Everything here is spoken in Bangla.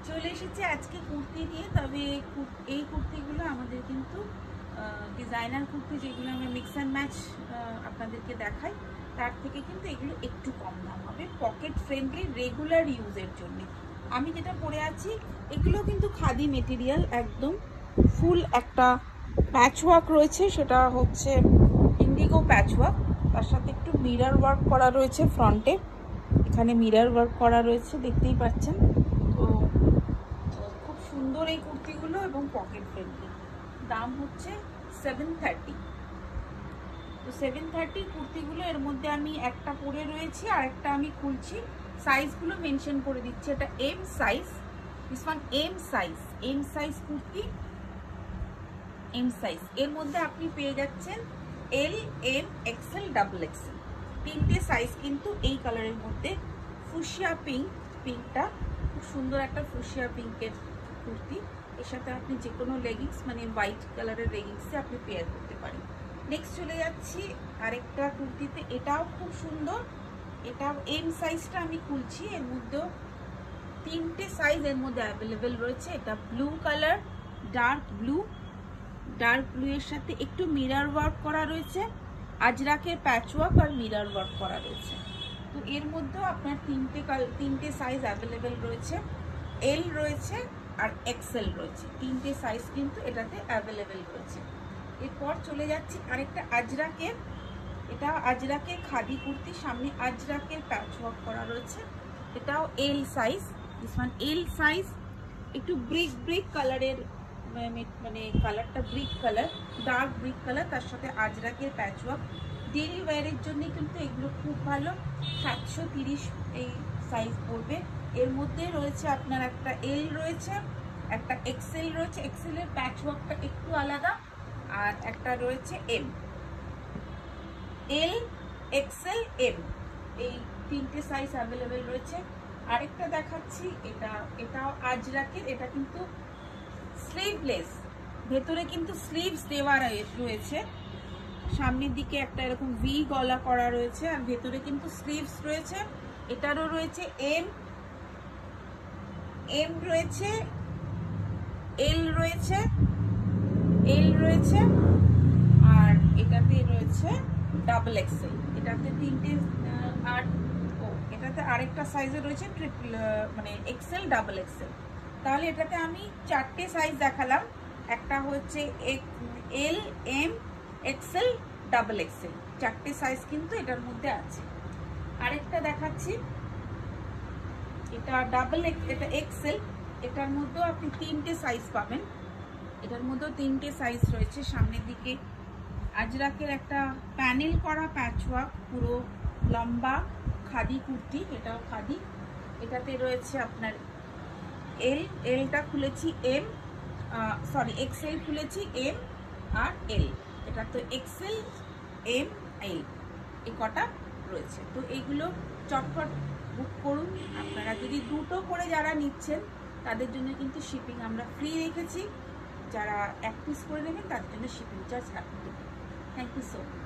চলে এসেছে আজকে কুর্তি নিয়ে। তবে এই কুর্তিগুলো আমাদের কিন্তু ডিজাইনার কুর্তি, যেগুলো আমরা মিক্স অ্যান্ড ম্যাচ আপনাদেরকে দেখাই, তার থেকে কিন্তু এগুলো একটু কম দাম হবে, পকেট ফ্রেন্ডলি, রেগুলার ইউজের জন্য। আমি যেটা পরে আছি এগুলো কিন্তু খাদি মেটেরিয়াল, একদম ফুল একটা প্যাচওয়ার্ক রয়েছে, সেটা হচ্ছে ইন্ডিগো প্যাচওয়ার্ক, তার সাথে একটু মিরর ওয়ার্ক করা রয়েছে ফ্রন্টে, এখানে মিরর ওয়ার্ক করা রয়েছে, দেখতেই পাচ্ছেন। তো খুব সুন্দর এই কুর্তিগুলো এবং পকেট ফ্রেন্ডলি। দাম হচ্ছে 730। তো 730 কুর্তিগুলো, এর মধ্যে আমি একটা পরে রয়েছি আর একটা আমি খুলছি। সাইজগুলো মেনশন করে দিচ্ছি। এটা M size, this one M size kurti, M size. এর মধ্যে আপনি পেয়ে যাচ্ছেন L, M, XL, double XL, তিনটে সাইজ কিন্তু এই কালারের মধ্যে। ফুশিয়া পিঙ্কটা খুব সুন্দর একটা ফুশিয়া পিঙ্কের কুর্তি, এর সাথে আপনি যে কোনো লেগিংস, মানে হোয়াইট কালারের লেগিংসে আপনি পেয়ার করতে পারেন। নেক্সট চলে যাচ্ছি আরেকটা কুর্তিতে, এটাও খুব সুন্দর, এটাও এম সাইজটা আমি খুলছি। এর মধ্যেও তিনটে সাইজ এর মধ্যে অ্যাভেলেবেল রয়েছে। এটা ব্লু কালার, ডার্ক ব্লু এর সাথে একটু মিরর ওয়ার্ক করা রয়েছে, আজরাকের প্যাচওয়ার্ক আর মিরর ওয়ার্ক করা রয়েছে। তো এর মধ্যেও আপনার তিনটে সাইজ অ্যাভেলেবেল রয়েছে, এল রয়েছে আর এক্সেল রয়েছে, তিনটে সাইজ কিন্তু এটাতে অ্যাভেলেবেল রয়েছে। এরপর চলে যাচ্ছি আরেকটা আজরাকের, এটা আজরাকের খাদি কুর্তি, সামনে আজরাকের প্যাচওয়ার্ক করা রয়েছে, এটাও L size, this one L size, একটু ব্রিক কালারের, মানে কালারটা brick colour, dark brick colour, তার সাথে আজরাকের প্যাচওয়ার্ক। ডেলি ওয়্যারের জন্য কিন্তু এগুলো খুব ভালো। 730 এই সাইজ পড়বে। এর মধ্যে রয়েছে আপনার একটা এল রয়েছে, একটা এক্সেল রয়েছে, এক্সেলের প্যাচওয়ার্কটা একটু আলাদা, আর একটা রয়েছে এম, এল, এক্সেল, এম, এই তিনটে সাইজ অ্যাভেলেবেল রয়েছে। আরেকটা দেখাচ্ছি, এটাও আজরাকের, এটা কিন্তু স্লিভলেস, ভেতরে কিন্তু স্লিভস দেওয়া রয়েছে, সামনের দিকে একটা এরকম ভি গলা করা রয়েছে, আর ভেতরে কিন্তু স্লিভস রয়েছে। এটারও রয়েছে এম রয়েছে, এল রয়েছে, আর এটাতে রয়েছে ডাবল এক্সেল, এটাতে তিনটে, আর এটাতে আরেকটা সাইজে রয়েছে ট্রিপল, মানে এক্সেল, ডাবল এক্সেল। তাহলে এটাতে আমি চারটে সাইজ দেখালাম, একটা হচ্ছে এল, এম, এক্সেল, ডাবল এক্সেল, চারটে সাইজ কিন্তু এটার মধ্যে আছে। আরেকটা দেখাচ্ছি, এটা এটা এক্সেল, এটার মধ্যেও আপনি তিনটে সাইজ পাবেন, এটার মধ্যেও তিনটে সাইজ রয়েছে। সামনের দিকে আজরাকের একটা প্যানেল করা প্যাচওয়ার্ক, পুরো লম্বা খাদি কুর্তি, এটাও খাদি, এটাতে রয়েছে আপনার এলটা খুলেছি এম, সরি এক্সেল খুলেছি এম আর এল, এটা তো এক্সেল, এম, এল, এই কটা রয়েছে। তো এইগুলো চটপট বুক করুন। আপনারা যদি দুটো করে যারা নিচ্ছেন তাদের জন্য কিন্তু শিপিং আমরা ফ্রি রেখেছি, যারা এক পিস করে নেবেন তাদের জন্য শিপিং চার্জ লাগবে। Thank you so much.